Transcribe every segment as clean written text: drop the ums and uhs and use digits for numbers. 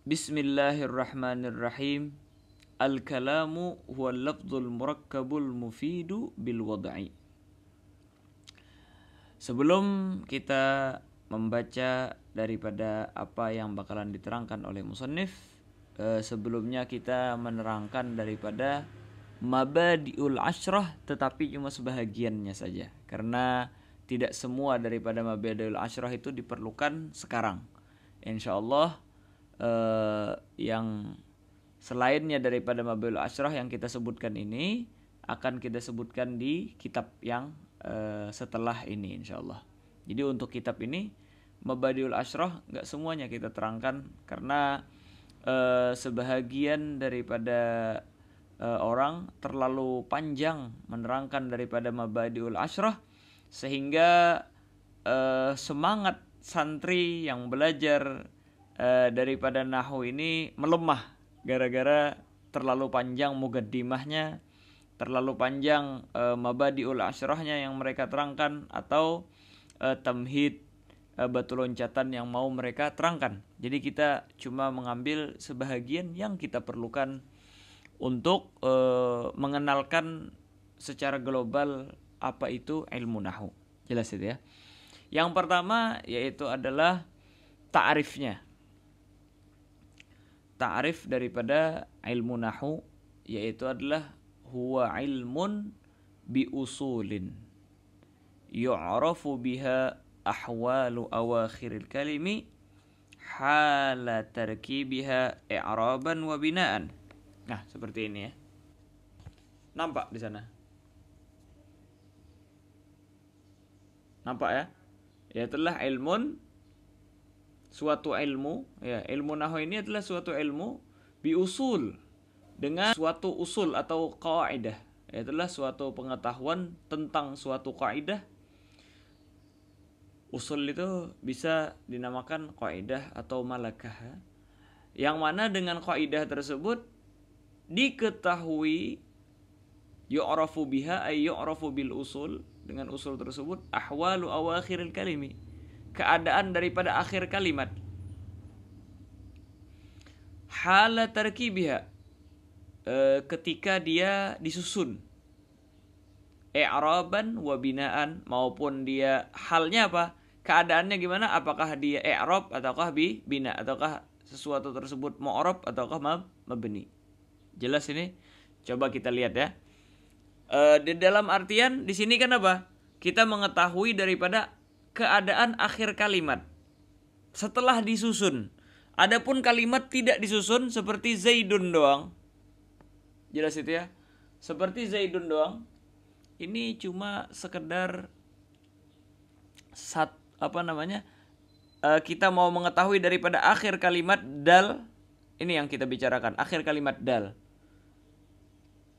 Bismillahirrahmanirrahim. Al-kalamu huwa al-lafzul murakkabul mufidu bil wad'i. Sebelum kita membaca daripada apa yang bakalan diterangkan oleh musannif, sebelumnya kita menerangkan daripada mabadiul asyrah, tetapi cuma sebahagiannya saja, karena tidak semua daripada mabadiul asyrah itu diperlukan sekarang. Insyaallah yang selainnya daripada mabadiul asyrah yang kita sebutkan ini akan kita sebutkan di kitab yang setelah ini insyaallah. Jadi untuk kitab ini mabadiul asyrah nggak semuanya kita terangkan, karena sebahagian daripada orang terlalu panjang menerangkan daripada mabadiul asyrah, sehingga semangat santri yang belajar daripada nahwu ini melemah gara-gara terlalu panjang muqaddimahnya, terlalu panjang mabadiul asyrahnya yang mereka terangkan, atau tamhid batu loncatan yang mau mereka terangkan. Jadi kita cuma mengambil sebahagian yang kita perlukan untuk mengenalkan secara global apa itu ilmu nahwu. Jelas itu ya. Yang pertama yaitu adalah ta'rifnya. Ta'rif daripada ilmu nahwu yaitu adalah huwa ilmun bi usulin yu'rafu biha ahwalu awakhiril kalimi hala tarkibiha i'raban wa binaan. Nah, seperti ini ya. Nampak di sana? Nampak ya? Yaitulah ilmun, suatu ilmu, ya, ilmu nahwu ini adalah suatu ilmu bi usul, dengan suatu usul atau kaidah. Yaitulah suatu pengetahuan tentang suatu kaidah. Usul itu bisa dinamakan kaidah atau malakah, yang mana dengan kaidah tersebut diketahui yu'rafu biha ay yu'rafu bil usul, dengan usul tersebut ahwalu awakhiril kalimi, keadaan daripada akhir kalimat, hala tarkibiha, ketika dia disusun, i'raban wa binaan, maupun dia halnya apa, keadaannya gimana, apakah dia i'rab ataukah bina, ataukah sesuatu tersebut mu'rab ataukah mabni. Jelas ini? Coba kita lihat ya. Di dalam artian di sini kan apa? Kita mengetahui daripada keadaan akhir kalimat setelah disusun. Adapun kalimat tidak disusun seperti Zaidun doang. Jelas itu ya? Seperti Zaidun doang. Ini cuma sekedar kita mau mengetahui daripada akhir kalimat dal. Ini yang kita bicarakan, akhir kalimat dal.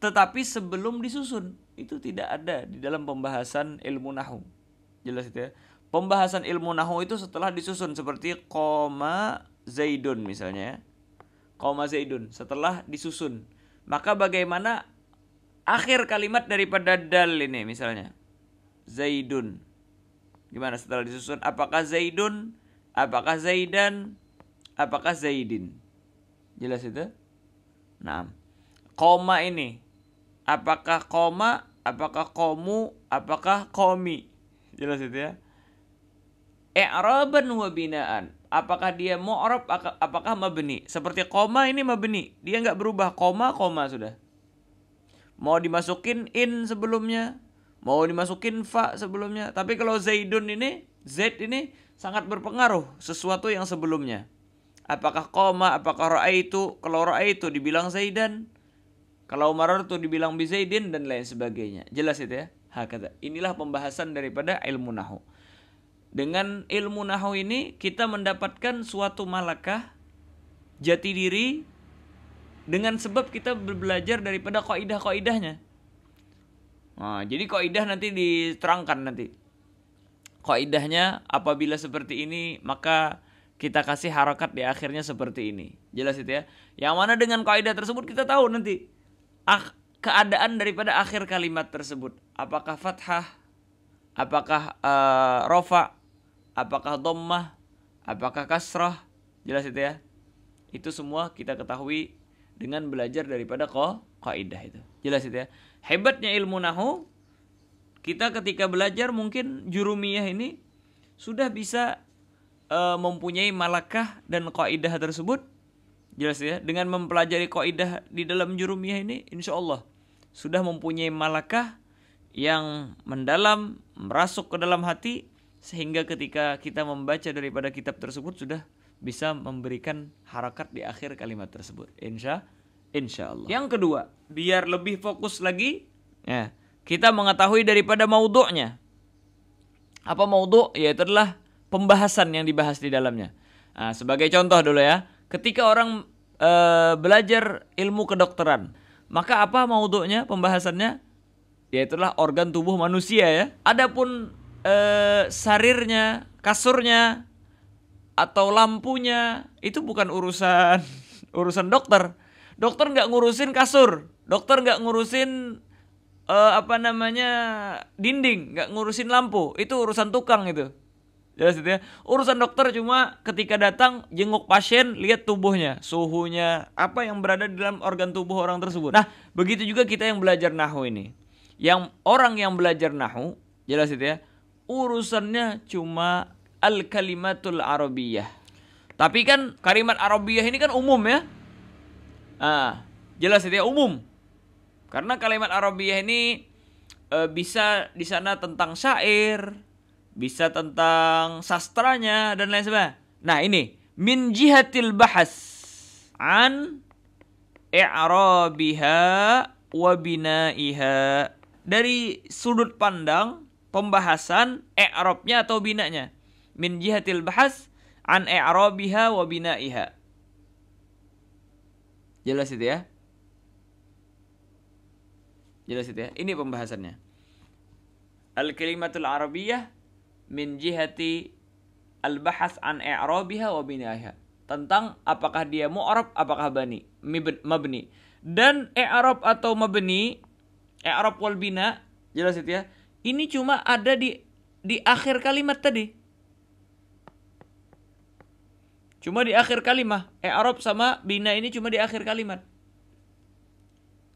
Tetapi sebelum disusun, itu tidak ada di dalam pembahasan ilmu nahwu. Jelas itu ya. Pembahasan ilmu nahwu itu setelah disusun, seperti koma Zaidun misalnya ya. Koma Zaidun setelah disusun. Maka bagaimana akhir kalimat daripada dal ini misalnya? Zaidun. Gimana setelah disusun? Apakah Zaidun? Apakah Zaidan? Apakah Zaidin? Jelas itu? Nah, koma ini, apakah koma, apakah komu, apakah komi? Jelas itu ya. I'raban wa binaan, apakah dia mu'rab, apakah mabni? Seperti koma ini mabni, dia nggak berubah, koma sudah. Mau dimasukin in sebelumnya, mau dimasukin fa sebelumnya. Tapi kalau Zaidun ini, Z ini sangat berpengaruh sesuatu yang sebelumnya. Apakah koma, apakah ra'aitu? Kalau ra'aitu dibilang Zaidan, kalau marartu dibilang bi Zaidin, dan lain sebagainya. Jelas itu ya? Hakata. Inilah pembahasan daripada ilmu nahwu. Dengan ilmu nahwu ini kita mendapatkan suatu malakah, jati diri, dengan sebab kita belajar daripada kaidah-kaidahnya. Nah, jadi kaidah nanti diterangkan nanti. Kaidahnya apabila seperti ini, maka kita kasih harakat di akhirnya seperti ini. Jelas itu ya. Yang mana dengan kaidah tersebut kita tahu nanti keadaan daripada akhir kalimat tersebut. Apakah fathah, apakah rofa, apakah dhammah, apakah kasrah. Jelas itu ya. Itu semua kita ketahui dengan belajar daripada kaidah itu. Jelas itu ya. Hebatnya ilmu nahwu, kita ketika belajar mungkin jurumiyah ini sudah bisa mempunyai malakah dan kaidah tersebut. Jelas ya. Dengan mempelajari kaidah di dalam jurumiyah ini, insya Allah sudah mempunyai malakah yang mendalam, merasuk ke dalam hati, sehingga ketika kita membaca daripada kitab tersebut sudah bisa memberikan harakat di akhir kalimat tersebut. Insya Allah. Yang kedua, biar lebih fokus lagi, ya, kita mengetahui daripada maudhu'nya. Apa maudhu'? Yaitu adalah pembahasan yang dibahas di dalamnya. Nah, sebagai contoh dulu ya, ketika orang belajar ilmu kedokteran, maka apa maudhu'nya, pembahasannya? Yaitu adalah organ tubuh manusia ya. Adapun sarirnya, kasurnya, atau lampunya, itu bukan urusan dokter. Dokter nggak ngurusin kasur, dokter nggak ngurusin dinding, nggak ngurusin lampu. Itu urusan tukang itu. Jelas itu ya. Urusan dokter cuma ketika datang jenguk pasien, lihat tubuhnya, suhunya, apa yang berada di dalam organ tubuh orang tersebut. Nah, begitu juga kita yang belajar nahwu ini. Yang orang yang belajar nahwu, jelas itu ya, urusannya cuma al-kalimatul arabiyah. Tapi kan kalimat arabiyah ini kan umum ya. Jelas itu ya, umum. Karena kalimat arabiyah ini bisa di sana tentang syair, bisa tentang sastranya dan lain sebagainya. Nah, ini min jihatil bahas an i'rabiha wa binaiha. Dari sudut pandang pembahasan i'rabnya atau binanya. Min jihatil bahas an i'rabiha wa binaiha. Jelas itu ya? Jelas itu ya? Ini pembahasannya. Al-kalimatul arabiyyah min jihati al-bahas an i'rabiha wa binaiha. Tentang apakah dia mu'rab, apakah mabni. Dan i'rab atau mabni, i'rab wal bina, jelas itu ya? Ini cuma ada di akhir kalimat tadi. Cuma di akhir kalimat. I'rab sama bina ini cuma di akhir kalimat.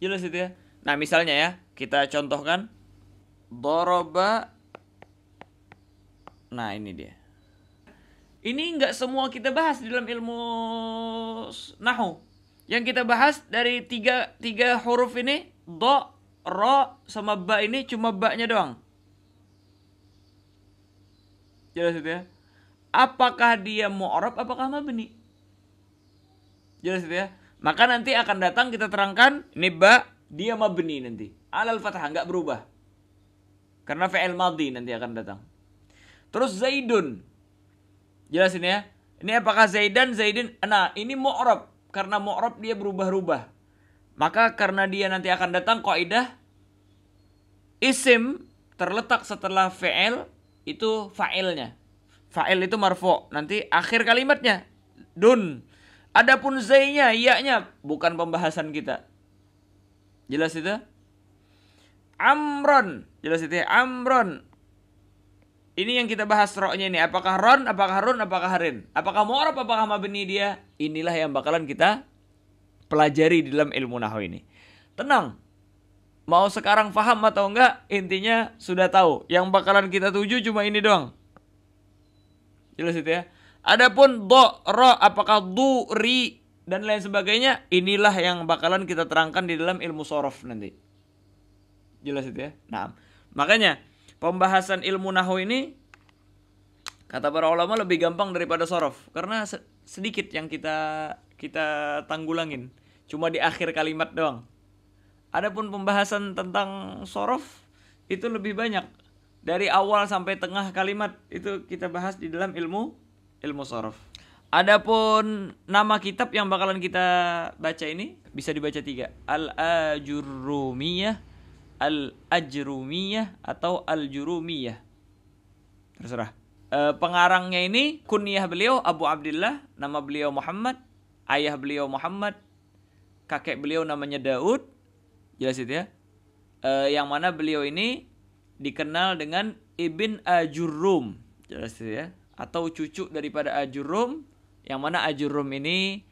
Jelas itu ya? Nah, misalnya ya, kita contohkan daraba. Nah, ini dia. Ini enggak semua kita bahas di dalam ilmu nahwu. Yang kita bahas dari tiga huruf ini, do, ro, sama ba ini cuma ba-nya doang. Jelas itu ya? Apakah dia mu'rab, apakah mabni? Jelas itu ya? Maka nanti akan datang kita terangkan, ini ba, dia mabni nanti. Alal fathah, enggak berubah. Karena fi'il madhi nanti akan datang. Terus Zaidun. Jelas ini ya? Ini apakah Zaidin? Nah, ini mu'rab. Karena mu'rab dia berubah-ubah. Maka karena dia nanti akan datang kaidah isim terletak setelah fi'il itu fa'ilnya. Fa'il itu marfu'. Nanti akhir kalimatnya dun. Adapun zainya, iya-nya bukan pembahasan kita. Jelas itu? Amron. Jelas itu ya? Amron. Ini yang kita bahas ro-nya ini. Apakah ron, apakah run, apakah harin? Apakah mu'rab, apakah mabni dia? Inilah yang bakalan kita pelajari di dalam ilmu nahwu ini. Tenang. Mau sekarang paham atau enggak, intinya sudah tahu. Yang bakalan kita tuju cuma ini doang. Jelas itu ya? Adapun do, ro, apakah du, ri, dan lain sebagainya, inilah yang bakalan kita terangkan di dalam ilmu sorof nanti. Jelas itu ya? Nah, makanya pembahasan ilmu nahwu ini kata para ulama lebih gampang daripada sorof, karena sedikit yang kita tanggulangin, cuma di akhir kalimat doang. Adapun pembahasan tentang sorof itu lebih banyak, dari awal sampai tengah kalimat itu kita bahas di dalam ilmu sorof. Adapun nama kitab yang bakalan kita baca ini bisa dibaca 3. Al-Ajurumiyah, Al-Ajrumiyah, atau Al-Jurumiyah. Terserah. Pengarangnya ini kunyah beliau Abu Abdillah, nama beliau Muhammad, ayah beliau Muhammad, kakek beliau namanya Daud. Jelas itu ya? Yang mana beliau ini dikenal dengan Ibn Ajurrum. Jelas itu ya? Atau cucu daripada Ajurrum, yang mana Ajurrum ini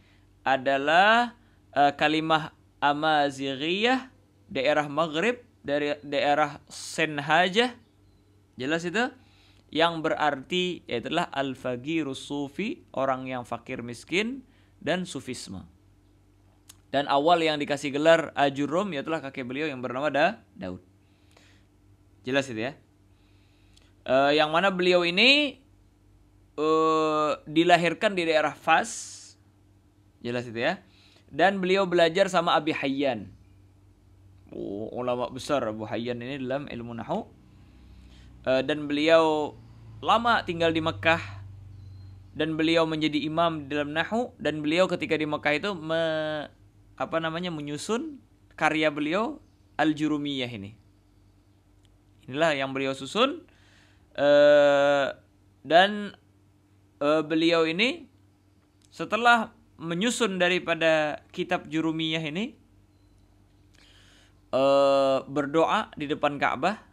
adalah kalimah Amazigiyah, daerah Maghrib, dari daerah Senhajah. Jelas itu? Yang berarti adalah al-faqirus sufi, orang yang fakir miskin, dan sufisme. Dan awal yang dikasih gelar Ajurum yaitulah kakek beliau yang bernama Daud. Jelas itu ya? Yang mana beliau ini dilahirkan di daerah Fas. Jelas itu ya? Dan beliau belajar sama Abi Hayyan. Ulama besar Abu Hayyan ini dalam ilmu nahwu. Dan beliau lama tinggal di Mekah, dan beliau menjadi imam di dalam nahwu, dan beliau ketika di Mekah itu menyusun karya beliau Al-Jurumiyah ini. Inilah yang beliau susun, dan beliau ini setelah menyusun daripada kitab Jurumiyah ini, berdoa di depan Ka'bah,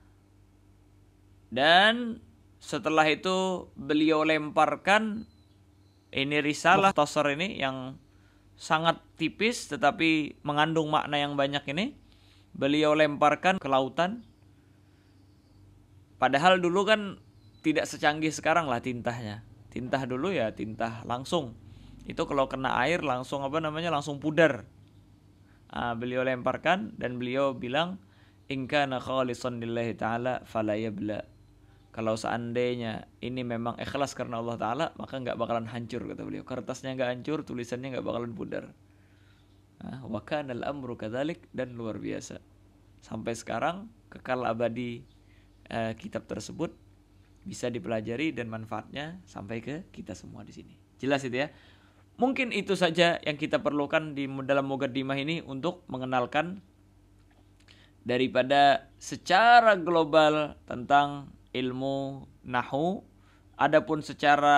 dan setelah itu beliau lemparkan ini risalah Mukhtasar ini yang sangat tipis tetapi mengandung makna yang banyak ini, beliau lemparkan ke lautan. Padahal dulu kan tidak secanggih sekarang lah tintanya. Tinta dulu ya tinta langsung. Itu kalau kena air langsung langsung pudar. Beliau lemparkan dan beliau bilang, in kana khalisan lillahi ta'ala fala yabla. Kalau seandainya ini memang ikhlas karena Allah Ta'ala, maka nggak bakalan hancur, kata beliau. Kertasnya nggak hancur, tulisannya nggak bakalan pudar. Wa kana al-amru kadzalik, dan luar biasa. Sampai sekarang kekal abadi kitab tersebut, bisa dipelajari dan manfaatnya sampai ke kita semua di sini. Jelas itu ya. Mungkin itu saja yang kita perlukan di dalam muqaddimah ini untuk mengenalkan daripada secara global tentang ilmu nahwu. Adapun secara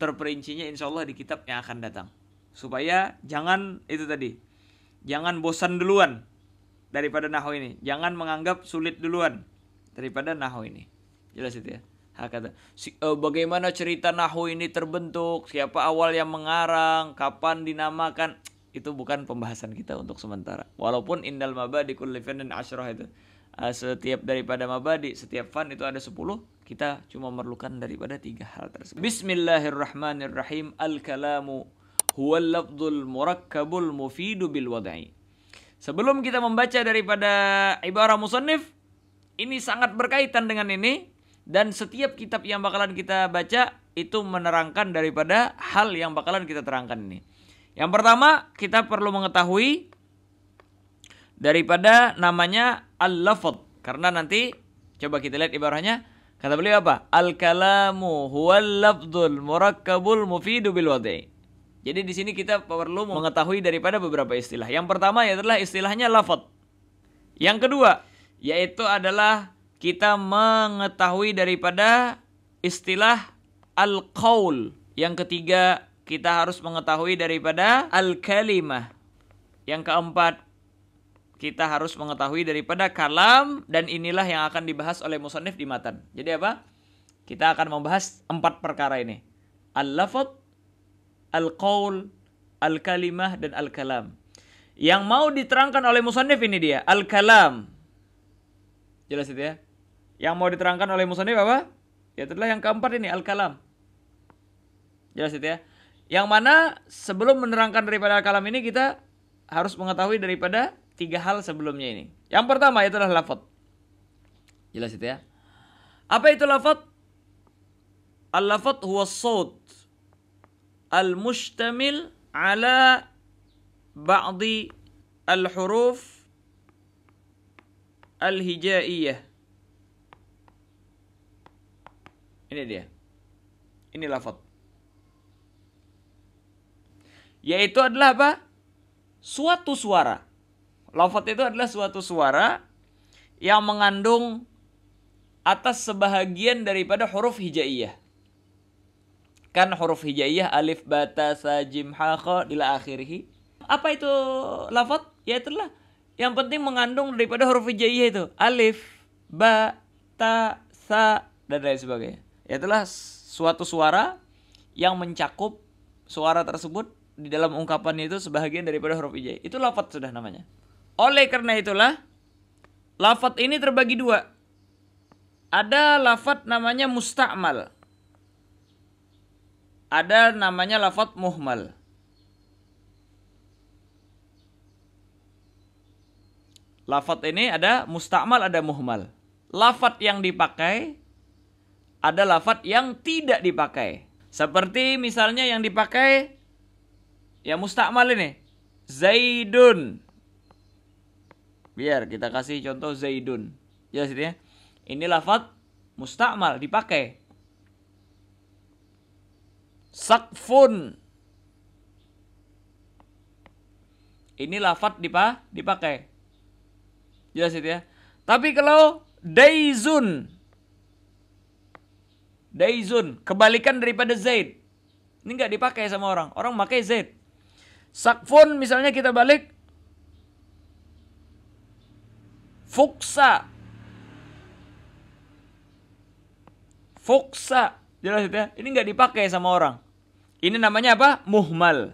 terperincinya insyaallah di kitab yang akan datang. Supaya jangan bosan duluan daripada nahwu ini. Jangan menganggap sulit duluan daripada nahwu ini. Jelas itu ya. Bagaimana cerita nahwu ini terbentuk, siapa awal yang mengarang, kapan dinamakan, itu bukan pembahasan kita untuk sementara. Walaupun indal mabadi kulli fannin asyrah itu. Setiap daripada mabadi, setiap fan itu ada 10, kita cuma memerlukan daripada 3 hal tersebut. Bismillahirrahmanirrahim. Al-kalamu huwal lafdzul murakkabul mufidu bil wad'i. Sebelum kita membaca daripada ibarah musannif, ini sangat berkaitan dengan ini, dan setiap kitab yang bakalan kita baca itu menerangkan daripada hal yang bakalan kita terangkan ini. Yang pertama, kita perlu mengetahui daripada namanya al-lafadz. Karena nanti coba kita lihat ibarahnya. Kata beliau apa? Al-kalamu huwal lafdzul murakkabul mufidu bil wad'i. Jadi di sini kita perlu mengetahui daripada beberapa istilah. Yang pertama adalah istilahnya lafadz. Yang kedua yaitu adalah kita mengetahui daripada istilah al-qaul. Yang ketiga kita harus mengetahui daripada al-kalimah. Yang keempat kita harus mengetahui daripada kalam, dan inilah yang akan dibahas oleh musannif di matan. Jadi apa? Kita akan membahas 4 perkara ini. Al-lafadz, al-qaul, al-kalimah, dan al-kalam. Yang mau diterangkan oleh musannif ini dia, al-kalam. Jelas itu ya? Yang mau diterangkan oleh musannif apa? Yaitulah yang keempat ini, al-kalam. Jelas itu ya? Yang mana sebelum menerangkan daripada al-kalam ini, kita harus mengetahui daripada 3 hal sebelumnya ini. Yang pertama itulah lafadz. Jelas itu ya? Apa itu lafadz? Al-lafadz huwa as-saut al-mustamil ala ba'di al-huruf al-hijaiyah. Ini dia. Ini lafadz. Yaitu adalah apa? Suatu suara. Lafadz itu adalah suatu suara yang mengandung atas sebahagian daripada huruf hijaiyah. Kan huruf hijaiyah alif, ba, ta, sa, jim, ha, kha ila akhirih. Apa itu lafadz? Yaitulah yang penting mengandung daripada huruf hijaiyah itu. Alif, ba, ta, sa, dan lain sebagainya. Yaitulah suatu suara yang mencakup suara tersebut di dalam ungkapannya itu sebahagian daripada huruf hijaiyah. Itu lafadz sudah namanya. Oleh karena itulah, lafadz ini terbagi dua. Ada lafadz namanya musta'mal. Ada namanya lafadz muhmal. Lafadz ini ada musta'mal, ada muhmal. Lafadz yang dipakai ada lafadz yang tidak dipakai. Seperti misalnya yang dipakai ya musta'mal ini, Zaidun. Biar kita kasih contoh Zaidun. Jelas itu ya. Ini lafadz musta'mal dipakai. Sakfun. Ini lafadz dipakai. Jelas itu ya. Tapi kalau daizun. Daizun, kebalikan daripada Zaid. Ini nggak dipakai sama orang. Orang pakai Zaid. Sakfun misalnya kita balik. Fuksa. Fuksa. Jelas itu ya. Ini nggak dipakai sama orang. Ini namanya apa? Muhmal.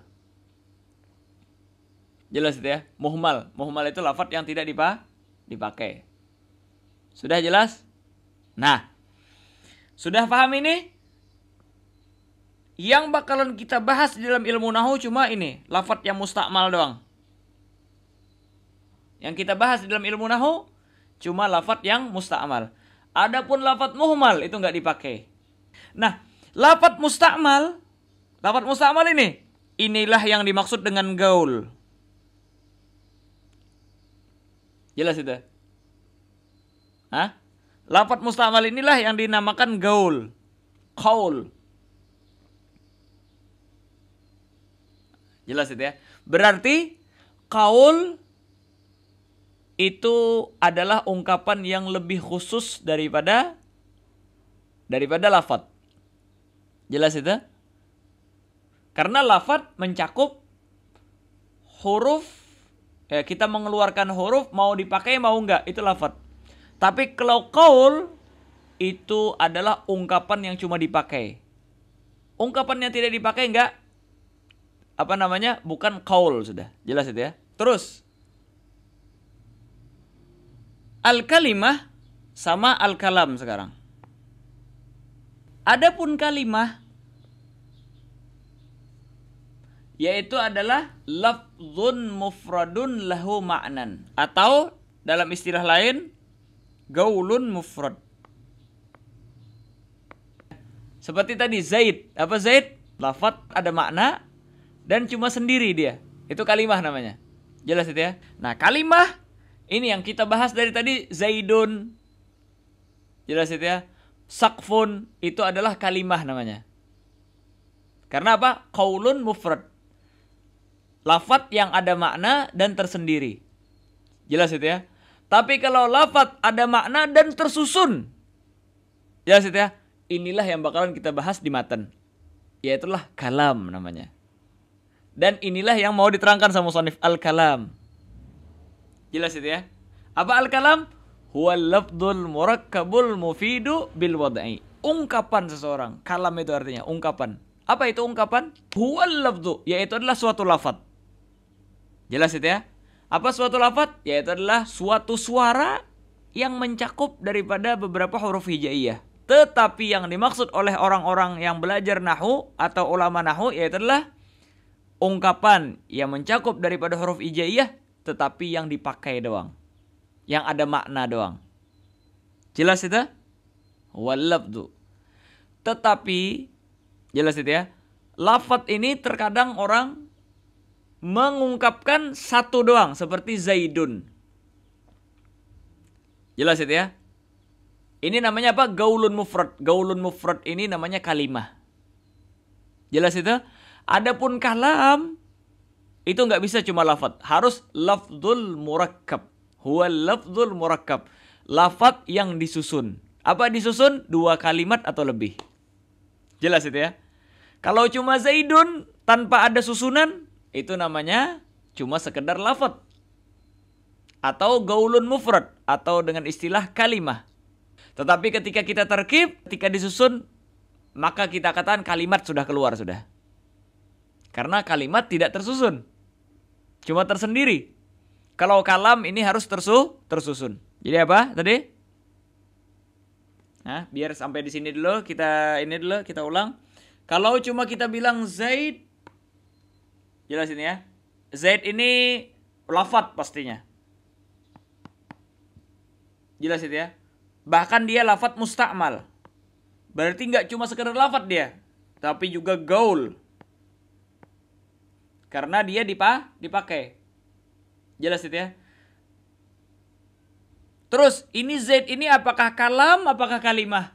Jelas itu ya. Muhmal. Muhmal itu lafadz yang tidak dipakai. Sudah jelas? Nah, sudah paham ini? Yang bakalan kita bahas di dalam ilmu nahwu cuma ini, lafadz yang musta'mal doang. Yang kita bahas di dalam ilmu nahwu cuma lafadz yang musta'mal. Adapun lafadz muhmal itu nggak dipakai. Nah, lafadz musta'mal ini, inilah yang dimaksud dengan gaul. Jelas itu? Hah? Lafadz musta'mal inilah yang dinamakan gaul. Qaul. Jelas itu ya? Berarti qaul itu adalah ungkapan yang lebih khusus daripada lafadz. Jelas itu? Karena lafadz mencakup huruf, kita mengeluarkan huruf mau dipakai mau enggak, itu lafadz. Tapi kalau qaul itu adalah ungkapan yang cuma dipakai. Ungkapan yang tidak dipakai enggak, bukan qaul sudah. Jelas itu ya. Terus al-kalimah sama al-kalam sekarang. Adapun kalimah yaitu adalah lafzun mufradun lahu ma'nan, atau dalam istilah lain gaulun mufrad. Seperti tadi Zaid. Apa Zaid? Lafadz ada makna dan cuma sendiri dia. Itu kalimah namanya. Jelas itu ya. Nah, kalimah ini yang kita bahas dari tadi, Zaidun. Jelas itu ya. Sakfun itu adalah kalimah namanya. Karena apa? Qaulun mufrad. Lafadz yang ada makna dan tersendiri. Jelas itu ya. Tapi kalau lafadz ada makna dan tersusun, jelas itu ya. Inilah yang bakalan kita bahas di matan. Yaitulah kalam namanya. Dan inilah yang mau diterangkan sama musannif, al-kalam. Jelas itu ya. Apa al-kalam? Huwal lafdzul murakkabul mufidu bil wad'i. Ungkapan seseorang. Kalam itu artinya ungkapan. Apa itu ungkapan? Huwal lafdzu, yaitu adalah suatu lafadz. Jelas itu ya. Apa suatu lafadz? Yaitu adalah suatu suara yang mencakup daripada beberapa huruf hijaiyah. Tetapi yang dimaksud oleh orang-orang yang belajar nahwu atau ulama nahwu yaitu adalah ungkapan yang mencakup daripada huruf hijaiyah tetapi yang dipakai doang. Yang ada makna doang. Jelas itu? Wal lafdzu. Tetapi jelas itu ya. Lafadz ini terkadang orang mengungkapkan satu doang seperti Zaidun. Jelas itu ya. Ini namanya apa? Gaulun mufrad. Gaulun mufrad ini namanya kalimah. Jelas itu? Adapun kalam itu nggak bisa cuma lafadz, harus lafdzul murakkab. Huwa lafdzul murakkab. Lafadz yang disusun. Apa disusun? 2 kalimat atau lebih. Jelas itu ya. Kalau cuma Zaidun tanpa ada susunan, itu namanya cuma sekedar lafadz. Atau gaulun mufrad, atau dengan istilah kalimah. Tetapi ketika kita terkib, ketika disusun, maka kita katakan kalimat sudah keluar sudah. Karena kalimat tidak tersusun. Cuma tersendiri. Kalau kalam ini harus tersusun. Jadi apa tadi? Nah, biar sampai di sini dulu, kita ulang. Kalau cuma kita bilang Zaid, jelas ini ya. Zaid ini lafadz pastinya. Jelas itu ya. Bahkan dia lafadz musta'mal. Berarti nggak cuma sekedar lafadz dia, tapi juga gaul. Karena dia dipakai. Jelas itu ya. Terus ini Zaid ini apakah kalam, apakah kalimah?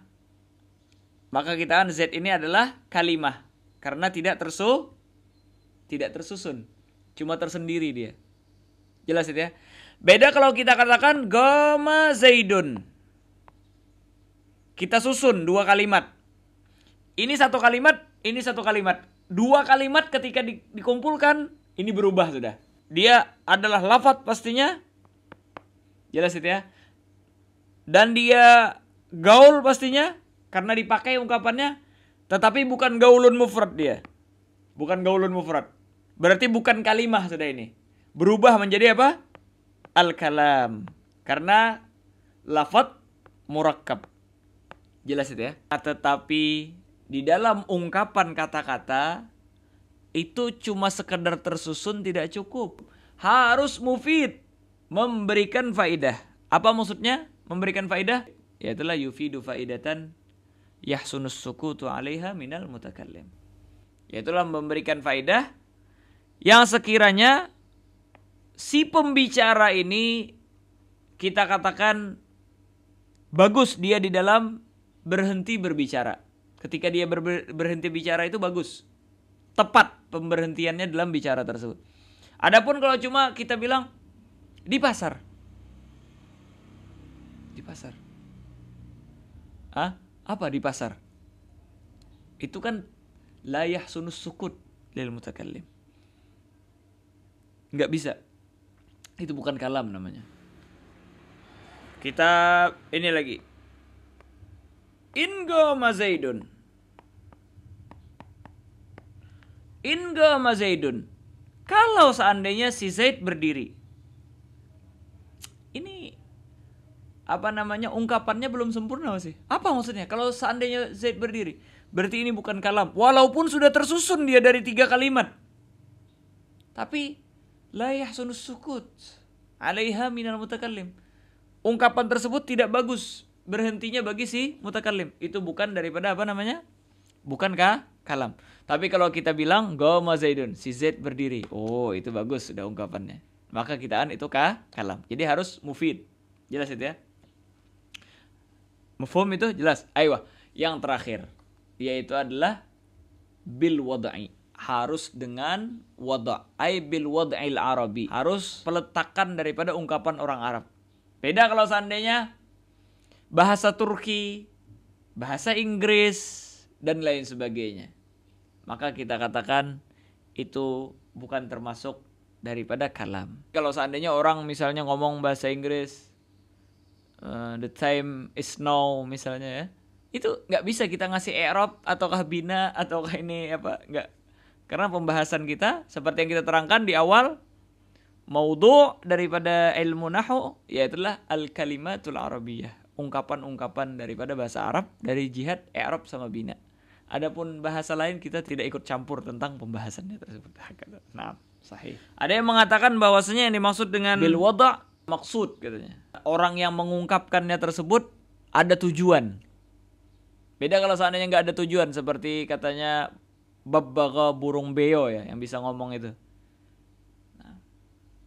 Maka kita Z ini adalah kalimah. Karena tidak tersusun. Cuma tersendiri dia. Jelas itu ya. Beda kalau kita katakan Goma Zaidun. Kita susun dua kalimat. Ini satu kalimat, ini satu kalimat. Dua kalimat ketika dikumpulkan, ini berubah sudah. Dia adalah lafadz pastinya. Jelas itu ya. Dan dia gaul pastinya. Karena dipakai ungkapannya. Tetapi bukan gaulun mufrad dia. Bukan gaulun mufrad. Berarti bukan kalimah sudah ini. Berubah menjadi apa? Al-kalam. Karena lafadz murakkab. Jelas itu ya. Tetapi di dalam ungkapan kata-kata itu cuma sekedar tersusun tidak cukup. Harus mufid. Memberikan faidah. Apa maksudnya memberikan faidah? Yaitulah yufidu faidatan yahsunus sukutu 'alaiha minal mutakallim. Yaitulah memberikan faidah yang sekiranya si pembicara ini kita katakan bagus dia di dalam berhenti berbicara. Ketika dia berhenti bicara itu bagus. Tepat pemberhentiannya dalam bicara tersebut. Adapun kalau cuma kita bilang di pasar. Di pasar. Apa di pasar? Itu kan la yahsunus sukut lil mutakallim. Enggak bisa. Itu bukan kalam namanya. Kita ini lagi. Ingoma Zaidun. Ingoma Zaidun. Kalau seandainya si Zaid berdiri. Ini apa namanya, ungkapannya belum sempurna masih. Apa maksudnya? Kalau seandainya Zaid berdiri, berarti ini bukan kalam. Walaupun sudah tersusun dia dari 3 kalimat. Tapi la yahsunus sukut 'alaiha minal mutakallim. Ungkapan tersebut tidak bagus. Berhentinya bagi si mutakallim. Itu bukan daripada apa namanya? Bukankah kalam. Tapi kalau kita bilang Goma Zaidun, si Zaid berdiri. Oh, itu bagus sudah ungkapannya. Maka kitaan itu kalam. Jadi harus mufid. Jelas itu ya. Mafhum itu jelas. Aywa. Yang terakhir yaitu adalah bil wad'i. Harus dengan wada'. Ay bil wad'il arabi. Harus peletakan daripada ungkapan orang Arab. Beda kalau seandainya bahasa Turki, bahasa Inggris dan lain sebagainya. Maka kita katakan itu bukan termasuk daripada kalam. Kalau seandainya orang misalnya ngomong bahasa Inggris, the time is now misalnya ya, itu nggak bisa kita ngasih i'rab ataukah bina ataukah ini apa, nggak. Karena pembahasan kita seperti yang kita terangkan di awal, maudhu' daripada ilmu nahwu yaitulah al-kalimatul arabiyyah, ungkapan-ungkapan daripada bahasa Arab dari jihad i'rab sama bina. Adapun bahasa lain kita tidak ikut campur tentang pembahasannya tersebut. Nah, sahih. Ada yang mengatakan bahwasanya yang dimaksud dengan bil wada' maksud katanya. Orang yang mengungkapkannya tersebut ada tujuan. Beda kalau seandainya nggak ada tujuan, seperti katanya babbaga burung beo ya, yang bisa ngomong itu. Nah,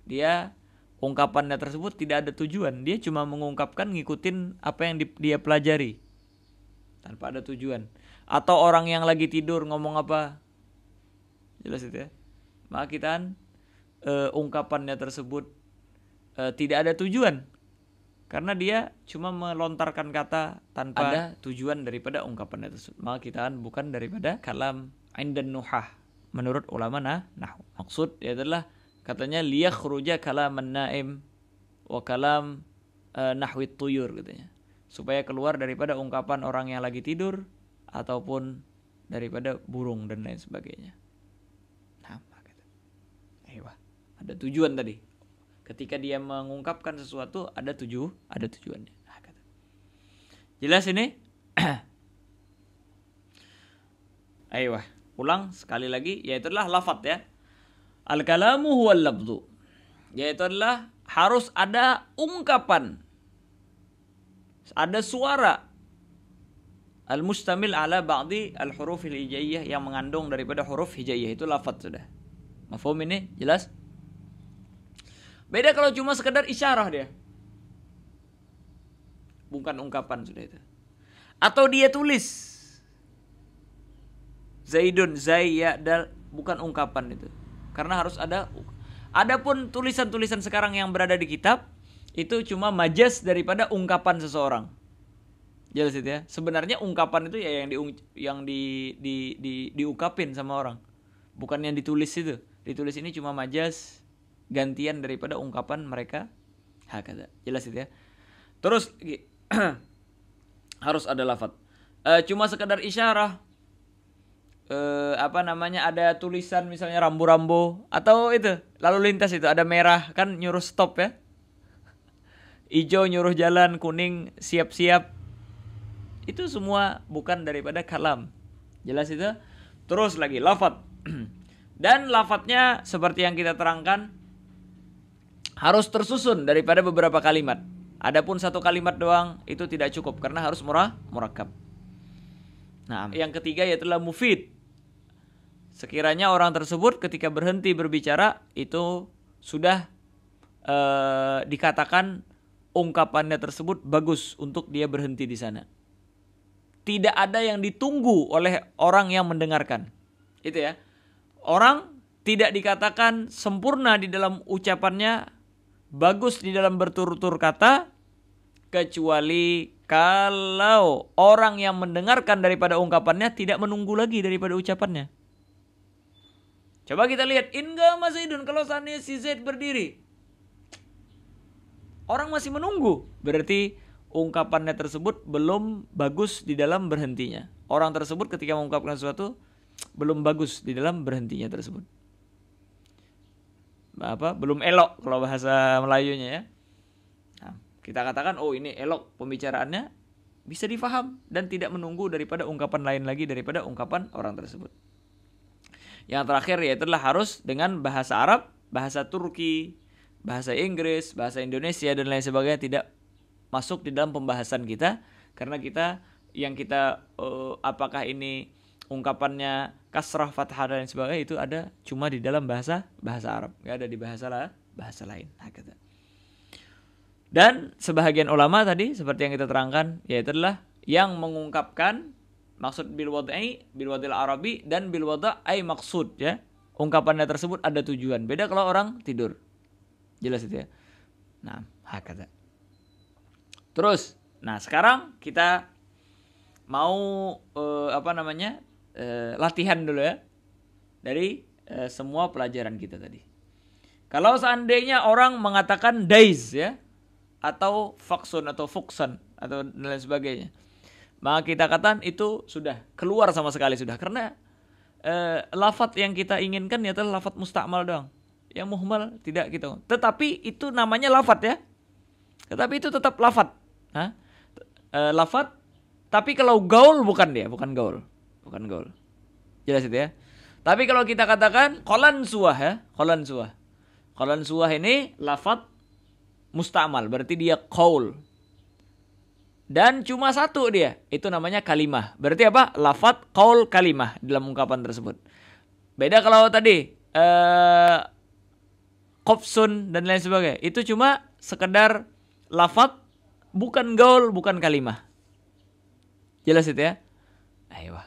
dia ungkapannya tersebut tidak ada tujuan. Dia cuma mengungkapkan ngikutin apa yang dia pelajari tanpa ada tujuan. Atau orang yang lagi tidur ngomong apa, jelas itu ya. Maka kita ungkapannya tersebut tidak ada tujuan, karena dia cuma melontarkan kata tanpa ada tujuan daripada ungkapannya tersebut. Maka kita bukan daripada kalam indan nuhah menurut ulama nahwu. Maksud adalah katanya liyakhruja kalaman naim wa kalam nahwit tuyur katanya, supaya keluar daripada ungkapan orang yang lagi tidur ataupun daripada burung dan lain sebagainya. Nah, Ada tujuan tadi. Ketika dia mengungkapkan sesuatu ada tujuannya. Jelas ini? Ayo, ulang sekali lagi, yaitu adalah lafaz ya. Al-kalamu huwal labdu. Yaitu adalah harus ada ungkapan. Ada suara. Al-mustamil ala ba'di al-huruf al-hijaiyah, yang mengandung daripada huruf hijaiyah, itu lafaz sudah. Mafhum ini? Jelas? Beda kalau cuma sekedar isyarah dia. Bukan ungkapan sudah itu. Atau dia tulis Zaidun, Zai, dal, bukan ungkapan itu. Karena harus ada. Adapun tulisan-tulisan sekarang yang berada di kitab itu cuma majas daripada ungkapan seseorang. Jelas itu ya. Sebenarnya ungkapan itu ya yang diungkapin sama orang. Bukan yang ditulis itu. Ditulis ini cuma majas gantian daripada ungkapan mereka. Hakada. Jelas itu ya. Terus harus ada lafaz. Cuma sekedar isyarah. Ada tulisan misalnya rambu-rambu atau itu lalu lintas, itu ada merah kan nyuruh stop ya. Hijau nyuruh jalan, kuning siap-siap. Itu semua bukan daripada kalam. Jelas itu? Terus lagi lafaz. Dan lafadznya seperti yang kita terangkan harus tersusun daripada beberapa kalimat. Adapun satu kalimat doang itu tidak cukup karena harus murakkab. Nah, yang ketiga yaitu mufid. Sekiranya orang tersebut ketika berhenti berbicara itu sudah dikatakan ungkapannya tersebut bagus untuk dia berhenti di sana. Tidak ada yang ditunggu oleh orang yang mendengarkan. Itu ya. Orang tidak dikatakan sempurna di dalam ucapannya, bagus di dalam bertutur kata, kecuali kalau orang yang mendengarkan daripada ungkapannya tidak menunggu lagi daripada ucapannya. Coba kita lihat, Inga Mas Zaidun, kalau seandainya si Zaid berdiri, orang masih menunggu, berarti ungkapannya tersebut belum bagus di dalam berhentinya. Orang tersebut ketika mengungkapkan sesuatu belum bagus di dalam berhentinya tersebut. Belum elok kalau bahasa Melayunya ya. Nah, kita katakan oh ini elok pembicaraannya, bisa difaham dan tidak menunggu daripada ungkapan lain lagi daripada ungkapan orang tersebut. Yang terakhir yaitu harus dengan bahasa Arab, bahasa Turki, bahasa Inggris, bahasa Indonesia dan lain sebagainya tidak masuk di dalam pembahasan kita, karena apakah ini ungkapannya kasrah, fathah dan sebagainya itu ada cuma di dalam bahasa Arab, nggak ada di bahasa lain. Dan sebahagian ulama tadi seperti yang kita terangkan yaitu adalah yang mengungkapkan maksud bil wadil arabi dan bil wada' ay maksud ya. Ungkapannya tersebut ada tujuan. Beda kalau orang tidur. Jelas itu ya. Nah, hakada. Terus, nah sekarang kita mau latihan dulu ya dari semua pelajaran kita tadi. Kalau seandainya orang mengatakan daiz ya, atau faksun atau fuksan atau lain sebagainya, maka kita katakan itu sudah keluar sama sekali sudah, karena lafadz yang kita inginkan yaitu lafadz mustakmal doang. Yang muhmal tidak gitu. Tetapi itu namanya lafadz ya. Tetapi itu tetap lafadz. Lafadz, tapi kalau gaul bukan dia, bukan gaul. Jelas itu ya. Tapi kalau kita katakan qolan suah ya, qolan suah ini lafadz mustakmal, berarti dia qaul. Dan cuma satu dia, itu namanya kalimah. Berarti apa? Lafadz qaul kalimah dalam ungkapan tersebut. Beda kalau tadi qafsun dan lain sebagainya, itu cuma sekedar lafadz, bukan gaul, bukan kalimah. Jelas itu ya? Ayo.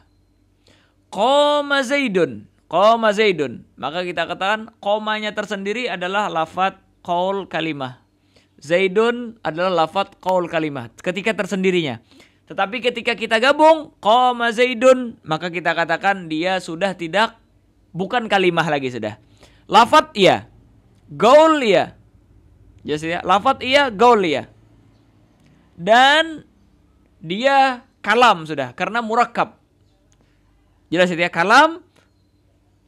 Qoma Zaidun. Maka kita katakan komanya tersendiri adalah lafadz qaul kalimah. Zaidun adalah lafadz qaul kalimah ketika tersendirinya. Tetapi ketika kita gabung qoma Zaidun, maka kita katakan dia sudah bukan kalimah lagi sudah. Lafadz iya, gaul iya. Jelas ya? Lafadz iya, gaul iya. Dan dia kalam sudah karena murakkab. Jelas ya, kalam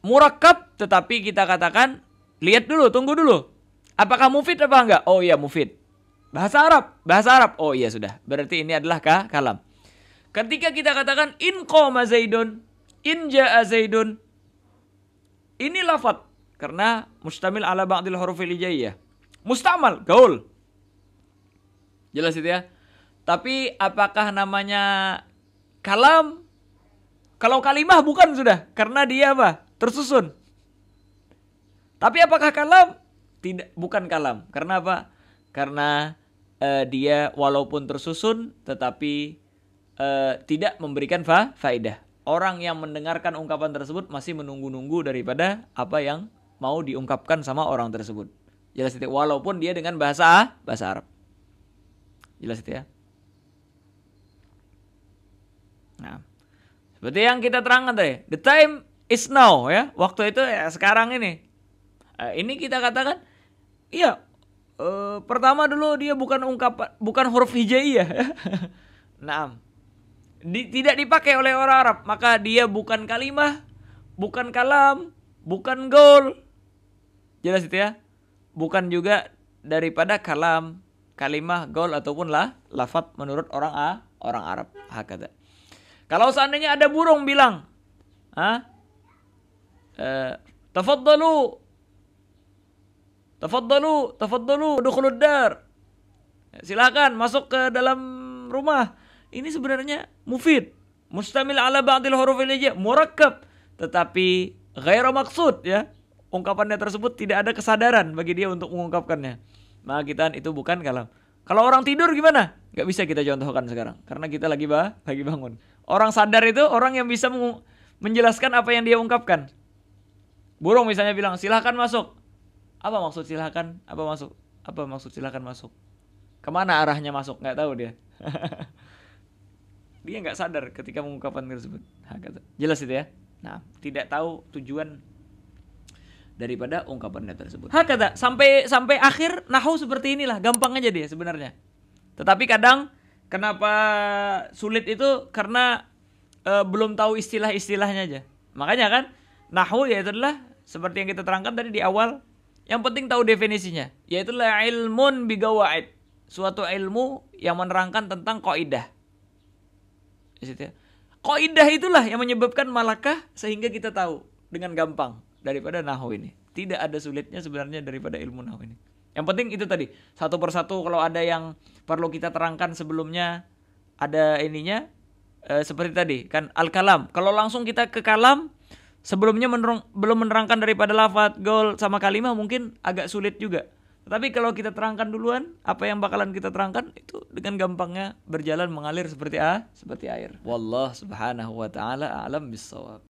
murakkab, tetapi kita katakan Lihat dulu, tunggu dulu. Apakah mufid apa enggak? Oh iya mufid. Bahasa Arab. Oh iya sudah. Berarti ini adalah kalam. Ketika kita katakan in qoma Zaidun, in ja'a Zaidun, ini lafadz karena mustamil ala ba'dil hurufil hijaiyah. Mustamal, gaul. Jelas itu ya. Tapi apakah namanya kalam? Kalau kalimah bukan sudah, karena dia apa? Tersusun. Tapi apakah kalam? Tidak, bukan kalam. Karena apa? Karena dia walaupun tersusun tetapi tidak memberikan faedah. Orang yang mendengarkan ungkapan tersebut masih menunggu-nunggu daripada apa yang mau diungkapkan sama orang tersebut. Jelas itu. Walaupun dia dengan bahasa Arab. Jelas itu ya. Nah, seperti yang kita terangkan tadi, the time is now ya. Waktu itu ya sekarang ini. Ini kita katakan, iya. Pertama dulu dia bukan huruf hijaiyah. Nah, tidak dipakai oleh orang Arab, maka dia bukan kalimah, bukan kalam, bukan gaul. Jelas itu ya. Bukan juga daripada kalam, kalimah, gaul ataupun lafadz menurut orang Arab. Hakada. Kalau seandainya ada burung bilang, tafaddalu, dukhulud dar. Silakan masuk ke dalam rumah. Ini sebenarnya mufid, mustamil ala ba'dil hurufil hijaiyah, murakkab, tetapi ghairu maksud ya. Ungkapannya tersebut tidak ada kesadaran bagi dia untuk mengungkapkannya. Maka kita itu bukan kalam. Kalau orang tidur gimana? Gak bisa kita contohkan sekarang karena kita lagi bangun. Orang sadar itu orang yang bisa menjelaskan apa yang dia ungkapkan. Burung misalnya bilang, "Silakan masuk." Apa maksud silakan? Apa maksud silakan masuk? Kemana arahnya masuk? Gak tahu dia. Dia nggak sadar ketika mengungkapkan tersebut. Jelas itu ya. Nah, tidak tahu tujuan daripada ungkapannya tersebut. Hakata sampai akhir nahwu seperti inilah, gampang aja dia sebenarnya. Tetapi kadang kenapa sulit itu karena belum tahu istilah-istilahnya aja. Makanya kan nahwu yaitu adalah seperti yang kita terangkan tadi di awal, yang penting tahu definisinya, yaitu ilmun bigawaid, suatu ilmu yang menerangkan tentang kaidah. Kaidah itulah yang menyebabkan malakah sehingga kita tahu dengan gampang daripada nahwu ini. Tidak ada sulitnya sebenarnya daripada ilmu nahwu ini. Yang penting itu tadi, satu persatu kalau ada yang perlu kita terangkan sebelumnya, ada ininya seperti tadi kan al-kalam. Kalau langsung kita ke kalam sebelumnya belum menerangkan daripada lafadz, gaul sama kalimah mungkin agak sulit juga. Tapi kalau kita terangkan duluan, apa yang bakalan kita terangkan itu dengan gampangnya berjalan mengalir seperti air. Wallah subhanahu wa ta'ala a'lam bissawab.